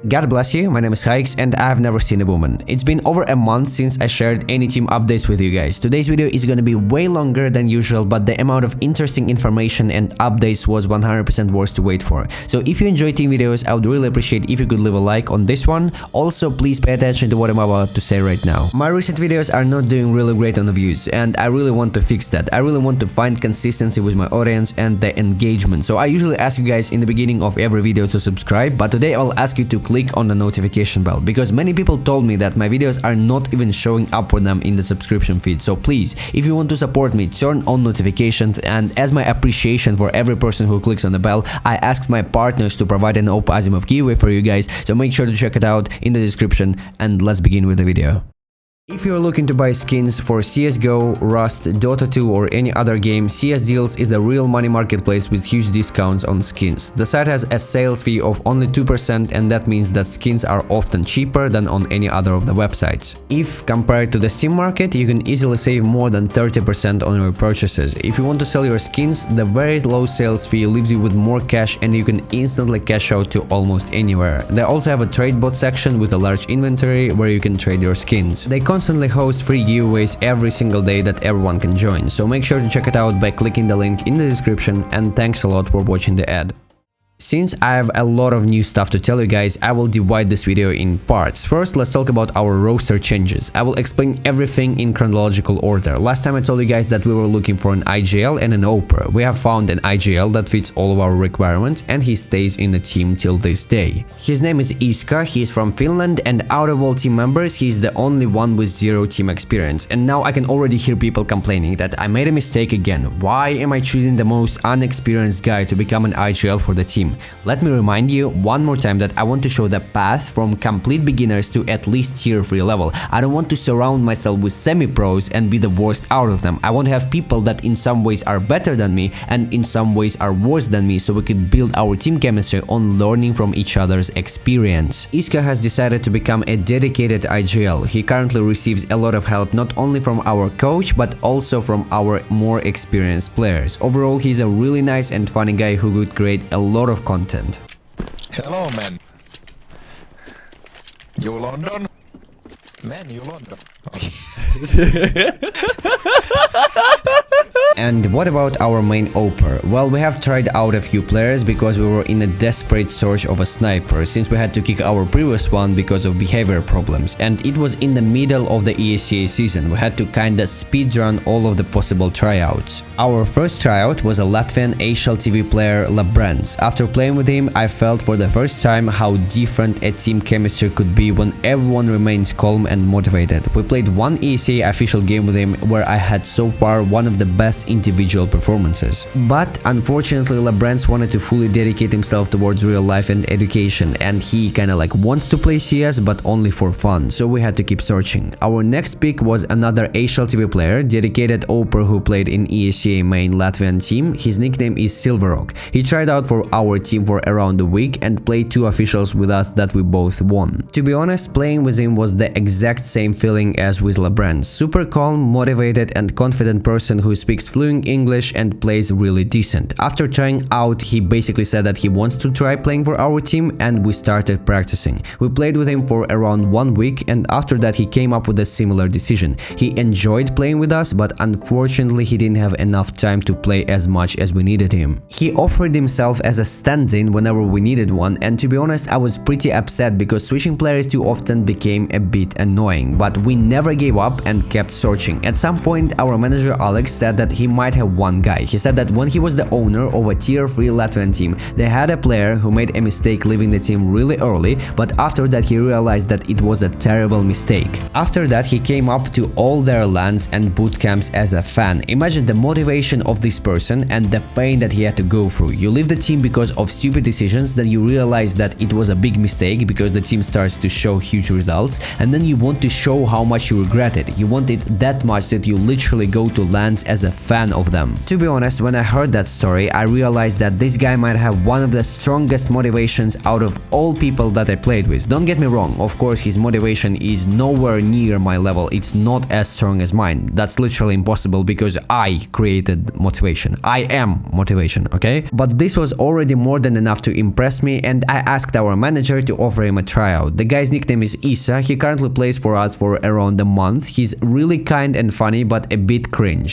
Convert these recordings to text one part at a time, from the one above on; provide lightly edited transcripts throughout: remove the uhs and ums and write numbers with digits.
God bless you, my name is HaiX and I have never seen a woman. It's been over a month since I shared any team updates with you guys. Today's video is gonna be way longer than usual, but the amount of interesting information and updates was 100% worth to wait for. So if you enjoy team videos, I would really appreciate if you could leave a like on this one. Also, please pay attention to what I'm about to say right now. My recent videos are not doing really great on the views and I really want to fix that. I really want to find consistency with my audience and the engagement. So I usually ask you guys in the beginning of every video to subscribe, but today I'll ask you to click on the notification bell because many people told me that my videos are not even showing up for them in the subscription feed. So please, if you want to support me, turn on notifications, and as my appreciation for every person who clicks on the bell, I asked my partners to provide an AWP Asiimov giveaway for you guys, so make sure to check it out in the description and let's begin with the video. If you're looking to buy skins for CSGO, Rust, Dota 2 or any other game, CS Deals is a real money marketplace with huge discounts on skins. The site has a sales fee of only 2% and that means that skins are often cheaper than on any other of the websites. If compared to the Steam market, you can easily save more than 30% on your purchases. If you want to sell your skins, the very low sales fee leaves you with more cash and you can instantly cash out to almost anywhere. They also have a trade bot section with a large inventory where you can trade your skins. They constantly host free giveaways every single day that everyone can join, so make sure to check it out by clicking the link in the description, and thanks a lot for watching the ad. Since I have a lot of new stuff to tell you guys, I will divide this video in parts. First, let's talk about our roster changes. I will explain everything in chronological order. Last time I told you guys that we were looking for an IGL and an AWP. We have found an IGL that fits all of our requirements and he stays in the team till this day. His name is Iska, he is from Finland, and out of all team members, he is the only one with 0 team experience. And now I can already hear people complaining that I made a mistake again. Why am I choosing the most unexperienced guy to become an IGL for the team? Let me remind you one more time that I want to show the path from complete beginners to at least tier 3 level. I don't want to surround myself with semi-pros and be the worst out of them. I want to have people that in some ways are better than me and in some ways are worse than me, so we could build our team chemistry on learning from each other's experience. Iska has decided to become a dedicated IGL. He currently receives a lot of help not only from our coach but also from our more experienced players. Overall, he's a really nice and funny guy who could create a lot of content. Hello, man. You London? Man, you London. And what about our main AWPer? Well, we have tried out a few players because we were in a desperate search of a sniper, since we had to kick our previous one because of behavior problems, and it was in the middle of the ESEA season. We had to kinda speedrun all of the possible tryouts. Our first tryout was a Latvian HLTV player, Labrans. After playing with him, I felt for the first time how different a team chemistry could be when everyone remains calm and motivated. We played one ESEA official game with him where I had so far one of the best individual performances. But unfortunately, Labrans wanted to fully dedicate himself towards real life and education, and he kinda like wants to play CS but only for fun, so we had to keep searching. Our next pick was another HLTV player, dedicated AWPer who played in ESEA main Latvian team. His nickname is Silverrock. He tried out for our team for around a week and played 2 officials with us that we both won. To be honest, playing with him was the exact same feeling as with Labrans. Super calm, motivated and confident person who speaks fluent English and plays really decent. After trying out, he basically said that he wants to try playing for our team and we started practicing. We played with him for around 1 week and after that he came up with a similar decision. He enjoyed playing with us, but unfortunately he didn't have enough time to play as much as we needed him. He offered himself as a stand-in whenever we needed one, and to be honest, I was pretty upset because switching players too often became a bit annoying, but we never gave up and kept searching. At some point, our manager Alex said that he might have one guy. He said that when he was the owner of a tier 3 Latvian team, they had a player who made a mistake leaving the team really early, but after that he realized that it was a terrible mistake. After that he came up to all their LANs and boot camps as a fan. Imagine the motivation of this person and the pain that he had to go through. You leave the team because of stupid decisions, then you realize that it was a big mistake because the team starts to show huge results, and then you want to show how much you regret it. You want it that much that you literally go to LANs as a fan fan of them. To be honest, when I heard that story, I realized that this guy might have one of the strongest motivations out of all people that I played with. Don't get me wrong, of course his motivation is nowhere near my level, it's not as strong as mine. That's literally impossible because I created motivation. I am motivation, okay? But this was already more than enough to impress me, and I asked our manager to offer him a tryout. The guy's nickname is Iska, he currently plays for us for around a month. He's really kind and funny, but a bit cringe.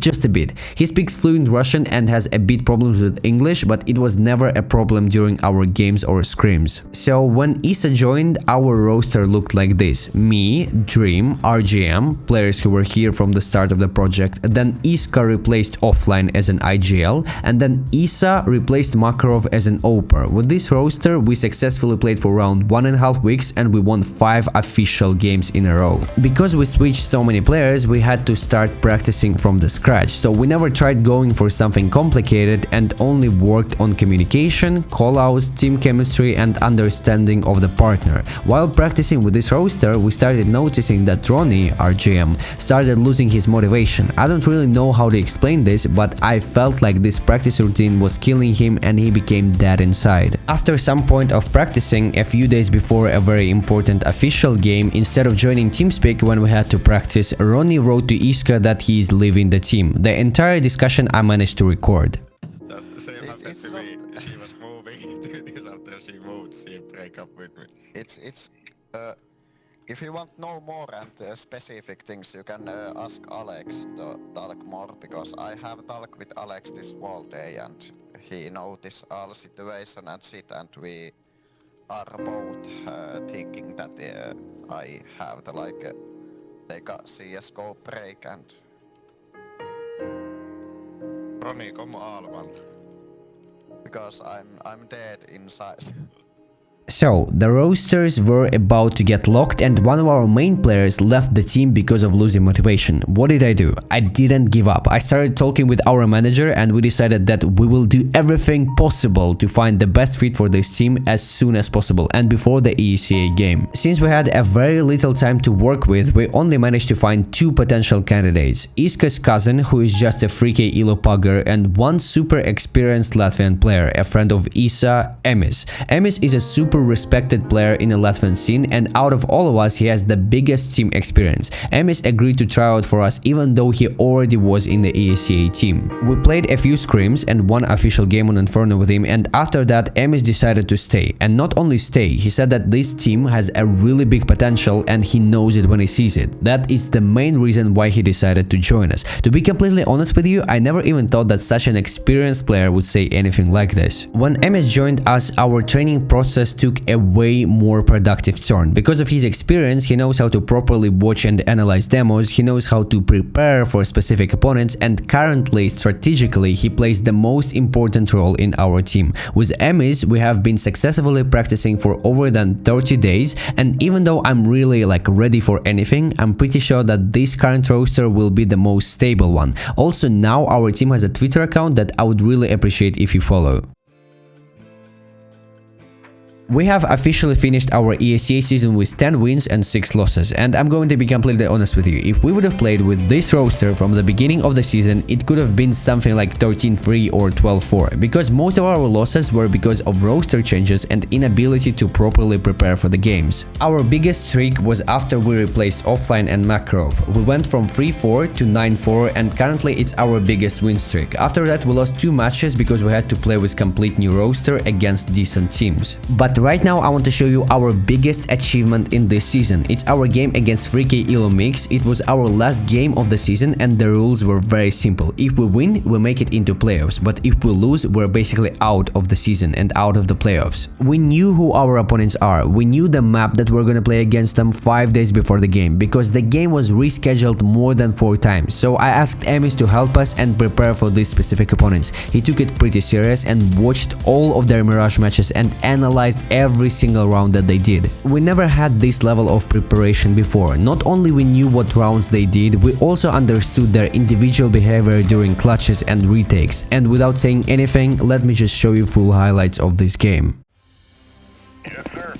Just a bit. He speaks fluent Russian and has a bit problems with English, but it was never a problem during our games or scrims. So when Isa joined, our roster looked like this: me, Dream, RGM, players who were here from the start of the project, then Iska replaced Offline as an IGL, and then Isa replaced Makarov as an OPER. With this roster, we successfully played for around 1.5 weeks and we won 5 official games in a row. Because we switched so many players, we had to start practicing from the scratch, so we never tried going for something complicated and only worked on communication, callouts, team chemistry and understanding of the partner. While practicing with this roster, we started noticing that Ronnie, our GM, started losing his motivation. I don't really know how to explain this, but I felt like this practice routine was killing him and he became dead inside. After some point of practicing, a few days before a very important official game, instead of joining TeamSpeak when we had to practice, Ronnie wrote to Iska that he is leaving the team. The entire discussion I managed to record. The same happened to me. She was moving 2 days after she moved, she break up with me. If you want to know more and specific things, you can ask Alex to talk more, because I have talked with Alex this whole day and he noticed all situation and shit, and we are both thinking that I have to take a CSGO break and... Ronnie, kom Alman. Because I'm dead inside. So, the rosters were about to get locked and one of our main players left the team because of losing motivation. What did I do? I didn't give up. I started talking with our manager and we decided that we will do everything possible to find the best fit for this team as soon as possible and before the ESEA game. Since we had a very little time to work with, we only managed to find 2 potential candidates: Iska's cousin, who is just a freaky elo pugger, and one super experienced Latvian player, a friend of Isa, Emis. Emis is a super respected player in the Latvian scene, and out of all of us he has the biggest team experience. Emis agreed to try out for us even though he already was in the ESEA team. We played a few scrims and one official game on Inferno with him, and after that Emis decided to stay. And not only stay, he said that this team has a really big potential and he knows it when he sees it. That is the main reason why he decided to join us. To be completely honest with you, I never even thought that such an experienced player would say anything like this. When Emis joined us, our training process took a way more productive turn. Because of his experience, he knows how to properly watch and analyze demos, he knows how to prepare for specific opponents, and currently, strategically, he plays the most important role in our team. With Emis, we have been successfully practicing for over than 30 days, and even though I'm really ready for anything, I'm pretty sure that this current roster will be the most stable one. Also, now our team has a Twitter account that I would really appreciate if you follow. We have officially finished our ESEA season with 10 wins and 6 losses, and I'm going to be completely honest with you, if we would have played with this roster from the beginning of the season, it could have been something like 13-3 or 12-4, because most of our losses were because of roster changes and inability to properly prepare for the games. Our biggest streak was after we replaced Offline and Makarov. We went from 3-4 to 9-4, and currently it's our biggest win streak. After that we lost 2 matches because we had to play with complete new roster against decent teams. But right now I want to show you our biggest achievement in this season. It's our game against Freaky Elo Mix. It was our last game of the season and the rules were very simple. If we win, we make it into playoffs, but if we lose, we're basically out of the season and out of the playoffs. We knew who our opponents are. We knew the map that we're gonna play against them 5 days before the game, because the game was rescheduled more than 4 times. So I asked Emis to help us and prepare for these specific opponents. He took it pretty serious and watched all of their Mirage matches and analyzed every single round that they did. We never had this level of preparation before. Not only we knew what rounds they did, we also understood their individual behavior during clutches and retakes. And without saying anything, let me just show you full highlights of this game. Yes, sir.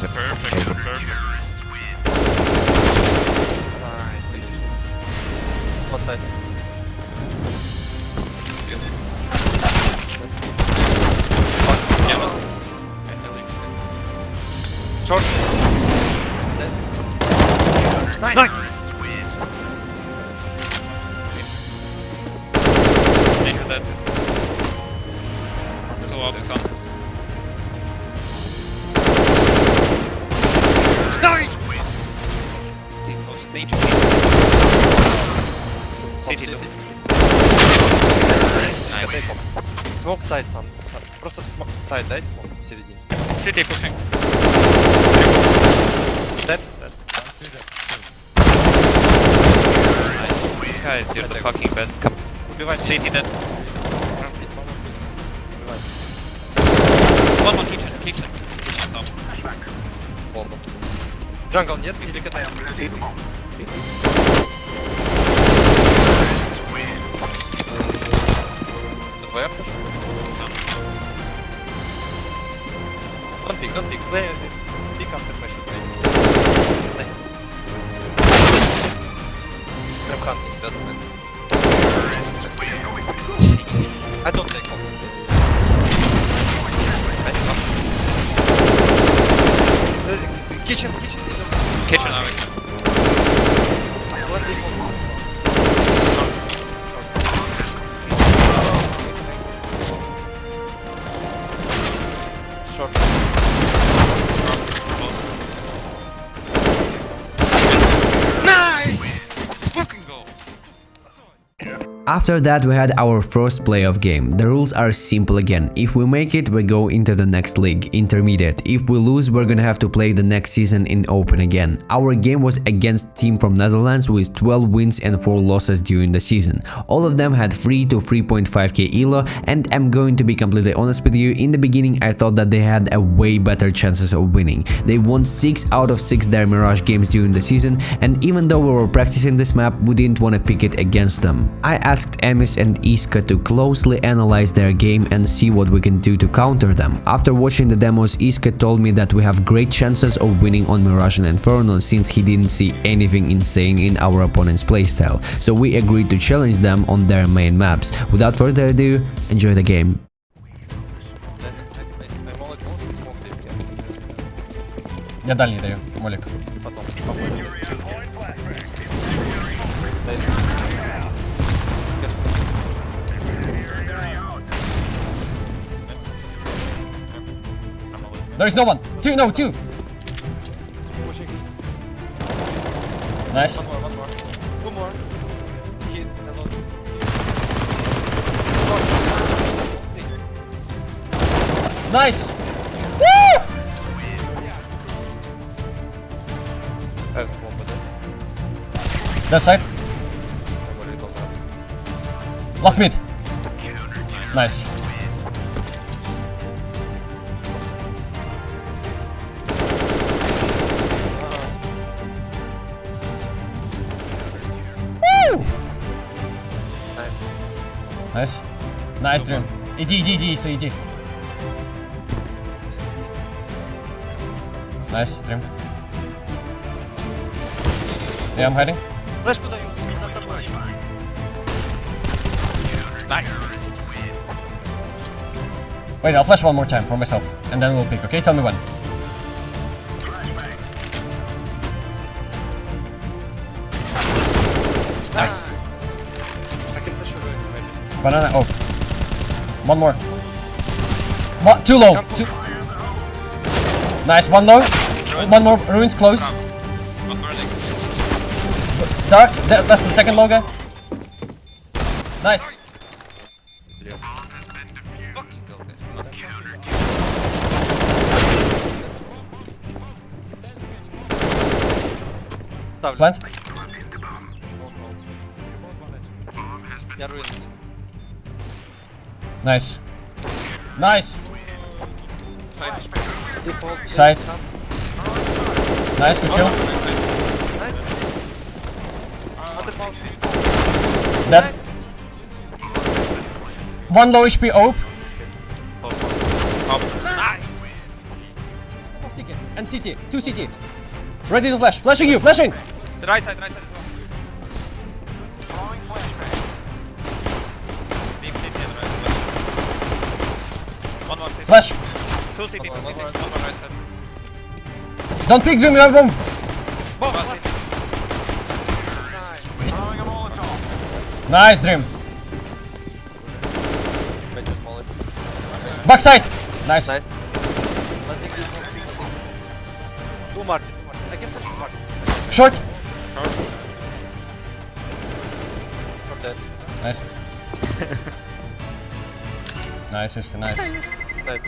Perfect, perfect. One side. Short. Nice. Danger dead. Two ops come. Nice! Danger. City two. Nice. Смок сайд сам. Просто смок сайд дай смок в середине. City pushing. Dead. Guys, you're the fucking best. Come. Убивай. City dead. Убивай. One kitchen. Kitchen. No. Бомба. Джангл нет или КТ? Это твоя пушка? Don't pick. Play pick after my shoot. Nice. Scrap hunting, doesn't matter. I don't take off. Nice. Kitchen. Kitchen AWP. Bloody hole. Short. Nice! Let's fucking go! After that we had our first playoff game. The rules are simple again. If we make it, we go into the next league, intermediate. If we lose, we're gonna have to play the next season in open again. Our game was against team from Netherlands with 12 wins and 4 losses during the season. All of them had 3 to 3.5k elo, and I'm going to be completely honest with you, in the beginning I thought that they had a way better chances of winning. They won 6 out of 6 their Mirage games during the season, and even though we were practicing this map, we didn't want to pick it against them. I asked Emis and Iska to closely analyze their game and see what we can do to counter them. After watching the demos, Iska told me that we have great chances of winning on Mirage and Inferno since he didn't see anything insane in our opponent's playstyle, so we agreed to challenge them on their main maps. Without further ado, enjoy the game. Я дальний даю, молик. Потом. There is no one! Two! Nice. One more. Two more. Hit. Hello. Nice! Woo! I have spawn, but That side. I'm already don't have. Last mid. Nice. Woo! Nice. Nice dream. Иди, so иди. Nice dream. Yeah, I'm hiding. Флешку даю. За тобой. Nice! Wait, I'll flash one more time for myself, and then we'll pick, okay? Tell me when. Nice. I can flash your wings, maybe. Banana, oh. One more. Too low. Nice, one low. One more, ruins close. One burning. Dark, that's the second low guy. Nice. Fucking go, guys. Come on. Ставлю. Plant. Я руин. Nice. Nice. Default. Side. Nice, good kill. Other ball. Dead. One low HP AWP. Nice. And CT. 2 CT. Ready to flash. Flashing you. Flashing. The right side as well. Deep CT and right side. One more CT. Flash. Two CT, one more right side. Don't pick Dream. You have room. One CT. Nice Dream. Backside. Nice. Nice. Two mark. I can put two mark. Short. From there. Nice. Nice, Iska, nice. Nice.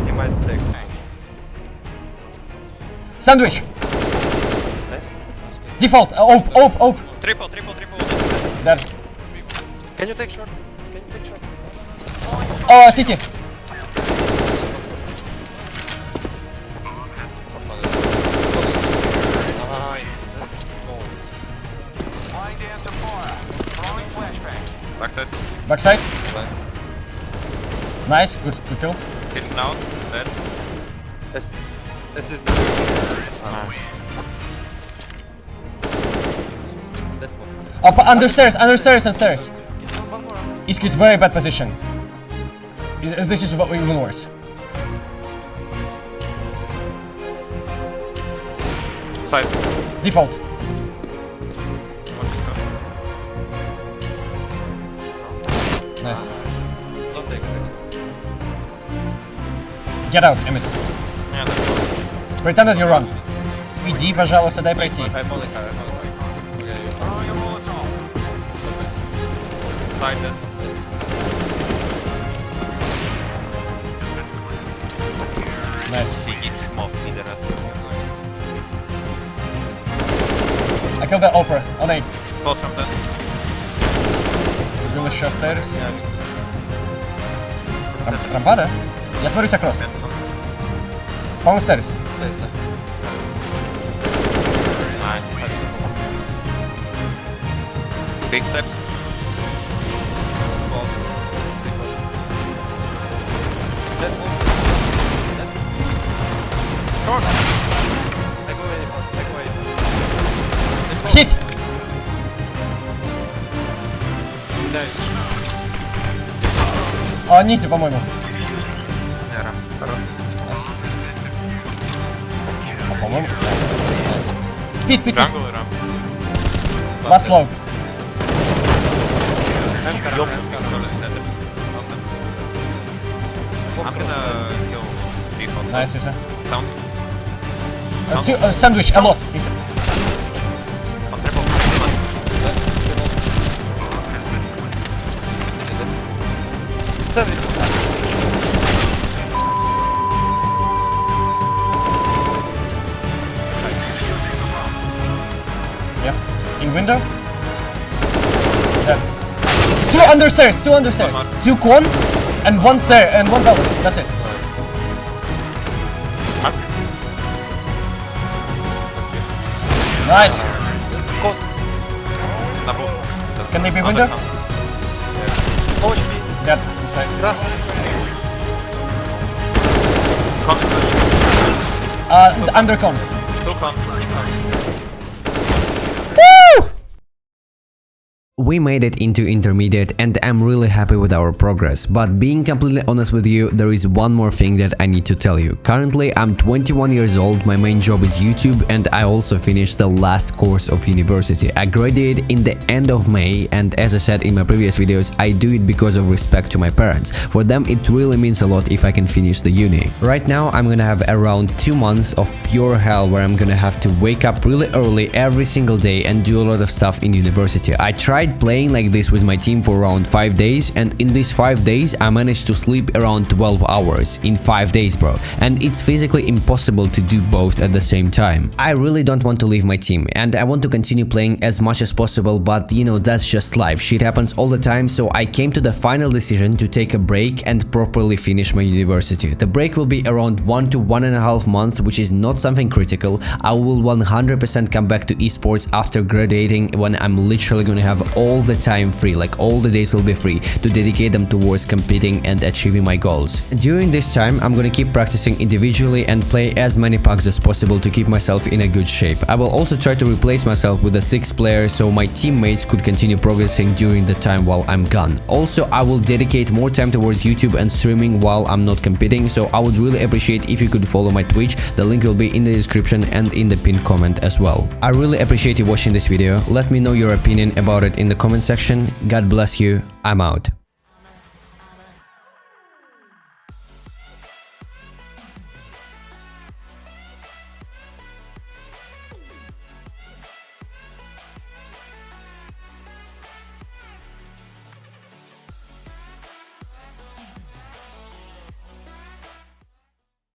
He might take. Sandwich. Nice. Default. AWP. Triple. Dead. Can you take short? Oh, CT. Backside. Backside. Nice. Good kill. Hit now. Dead. This is this one. Up under stairs and stairs. One more. Iska is very bad position. This is what even worse. Side. Default. Nice. Don't take it. Get out, MS. Yeah, that's all. Pretend that you run. Иди, пожалуйста, дай пройти. I molly car. Okay. Side dead. Nice. He gets smoke, пидорас. I killed the Opera. On 8. Close from dead. Убил еще stairs. Рампа, да? Я смотрю тебя кросс. По-моему, stairs. Nice. Big step. Short. Take away. Hit! Nice. А, Нити, по-моему. Нера. Хорош. А, по-моему. Пит. Jungle и ramp. Last low. I'm gonna kill default. Nice, Isa. Sound. Sandwich, a lot. On triple. Yeah. In window. Dead. Two understairs. Two con and one stair and one tower. That's it. Nice. На бок. Can they be window? OHP. Dead. Inside. Undercon. Two con. We made it into intermediate and I'm really happy with our progress, but being completely honest with you, there is one more thing that I need to tell you. Currently I'm 21 years old, my main job is YouTube and I also finished the last course of university. I graduated in the end of May and as I said in my previous videos, I do it because of respect to my parents. For them it really means a lot if I can finish the uni. Right now I'm gonna have around 2 months of pure hell where I'm gonna have to wake up really early every single day and do a lot of stuff in university. I tried playing like this with my team for around 5 days and in these 5 days I managed to sleep around 12 hours in 5 days, bro. And it's physically impossible to do both at the same time. I really don't want to leave my team and I want to continue playing as much as possible, but you know, that's just life. Shit happens all the time, so I came to the final decision to take a break and properly finish my university. The break will be around 1 to 1.5 months, which is not something critical. I will 100% come back to esports after graduating when I'm literally gonna have all the time free, like all the days will be free, to dedicate them towards competing and achieving my goals. During this time, I'm gonna keep practicing individually and play as many packs as possible to keep myself in a good shape. I will also try to replace myself with a 6th player so my teammates could continue progressing during the time while I'm gone. Also, I will dedicate more time towards YouTube and streaming while I'm not competing, so I would really appreciate if you could follow my Twitch. The link will be in the description and in the pinned comment as well. I really appreciate you watching this video. Let me know your opinion about it in the comment section. God bless you. I'm out.